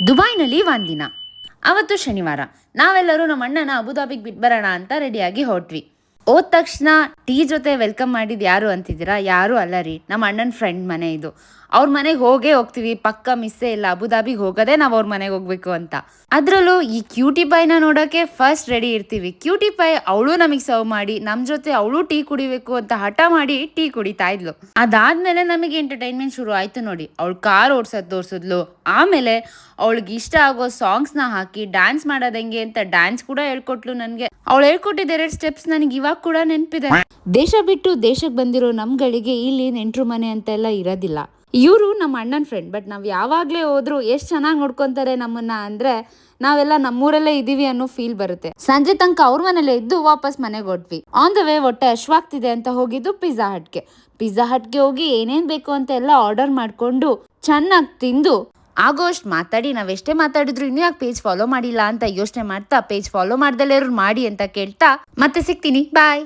ದುಬೈನಲ್ಲಿ ಒಂದಿನ. ಅವತ್ತು ಶನಿವಾರ. ನಾವೆಲ್ಲರೂ ನಮ್ಮ ಅಣ್ಣನ ಅಬುದಾಬಿಗೆ ಬಿಟ್ಬರೋಣ ಅಂತ ರೆಡಿಯಾಗಿ ಹೊರಟ್ವಿ. ಹೋದ ತಕ್ಷಣ ಟೀ ಜೊತೆ ವೆಲ್ಕಮ್ ಮಾಡಿದ್ ಯಾರು ಅಂತಿದ್ದೀರಾ? ಯಾರು ಅಲ್ಲ ರೀ, ನಮ್ಮ ಅಣ್ಣನ ಫ್ರೆಂಡ್ ಮನೆ ಇದು. ಅವ್ರ ಮನೆಗೆ ಹೋಗ್ತೀವಿ, ಪಕ್ಕ ಮಿಸ್ಸೇ ಇಲ್ಲ. ಅಬುದಾಬಿಗೆ ಹೋಗೋದೇ ನಾವು ಅವ್ರ ಮನೆಗೆ ಹೋಗ್ಬೇಕು ಅಂತ. ಅದ್ರಲ್ಲೂ ಈ ಕ್ಯೂಟಿ ಪೈನ ನೋಡೋಕೆ ಫಸ್ಟ್ ರೆಡಿ ಇರ್ತೀವಿ. ಕ್ಯೂಟಿ ಪೈ ಅವಳು ನಮಗೆ ಸರ್ವ್ ಮಾಡಿ ನಮ್ಮ ಜೊತೆ ಅವಳು ಟೀ ಕುಡಿಬೇಕು ಅಂತ ಹಠ ಮಾಡಿ ಟೀ ಕುಡಿತಾ ಇದ್ಲು. ಅದಾದ್ಮೇಲೆ ನಮಗೆ ಎಂಟರ್ಟೈನ್ಮೆಂಟ್ ಶುರು ಆಯ್ತು ನೋಡಿ. ಅವಳು ಕಾರ್ ಓಡ್ಸೋದ್ ತೋರ್ಸಿದ್ಲು. ಆಮೇಲೆ ಅವಳಿಗೆ ಇಷ್ಟ ಆಗೋ ಸಾಂಗ್ಸ್ನ ಹಾಕಿ ಡ್ಯಾನ್ಸ್ ಮಾಡೋದಂಗೆ ಅಂತ ಡ್ಯಾನ್ಸ್ ಕೂಡ ಹೇಳ್ಕೊಟ್ಲು ನನಗೆ. ಅವಳು ಹೇಳ್ಕೊಟ್ಟಿದ್ದ 2 ಸ್ಟೆಪ್ಸ್ ನನಗೆ ಇವಾಗ ಕೂಡ ನೆನಪಿದೆ. ದೇಶ ಬಿಟ್ಟು ದೇಶಕ್ಕೆ ಬಂದಿರೋ ನಮ್ಗಳಿಗೆ ಇಲ್ಲಿ ನೆಂಟ್ರು ಮನೆ ಅಂತೆಲ್ಲ ಇರೋದಿಲ್ಲ. ಇವರು ನಮ್ಮ ಅಣ್ಣನ ಫ್ರೆಂಡ್, ಬಟ್ ನಾವು ಯಾವಾಗಲೇ ಹೋದ್ರು ಎಷ್ಟು ಚೆನ್ನಾಗಿ ನೋಡ್ಕೊತಾರೆ ನಮ್ಮನ್ನ ಅಂದ್ರೆ ನಾವೆಲ್ಲ ನಮ್ಮೂರಲ್ಲೇ ಇದೀವಿ ಅನ್ನೋ ಫೀಲ್ ಬರುತ್ತೆ. ಸಂಜೆ ತನಕ ಅವ್ರ ಮನೇಲೆ ಇದ್ದು ವಾಪಸ್ ಮನೆಗೆ ಹೊಟ್ವಿ. ಆನ್ ದ ವೇ ಹೊಟ್ಟೆ ಹಶ್ವಾಗ್ತಿದೆ ಅಂತ ಹೋಗಿದ್ದು ಪಿಜ್ಜಾ ಹಟ್ಗೆ ಹೋಗಿ ಏನೇನ್ ಬೇಕು ಅಂತ ಎಲ್ಲ ಆರ್ಡರ್ ಮಾಡ್ಕೊಂಡು ಚೆನ್ನಾಗಿ ತಿಂದು ಆಗೋಷ್ಟು ಮಾತಾಡಿ, ನಾವೆಷ್ಟೇ ಮಾತಾಡಿದ್ರು ಇನ್ನೂ ಯಾಕೆ ಪೇಜ್ ಫಾಲೋ ಮಾಡಿಲ್ಲ ಅಂತ ಯೋಚನೆ ಮಾಡ್ತಾ, ಪೇಜ್ ಫಾಲೋ ಮಾಡ್ದಲ್ಲೇ ಮಾಡಿ ಅಂತ ಕೇಳ್ತಾ ಮತ್ತೆ ಸಿಗ್ತೀನಿ. ಬಾಯ್.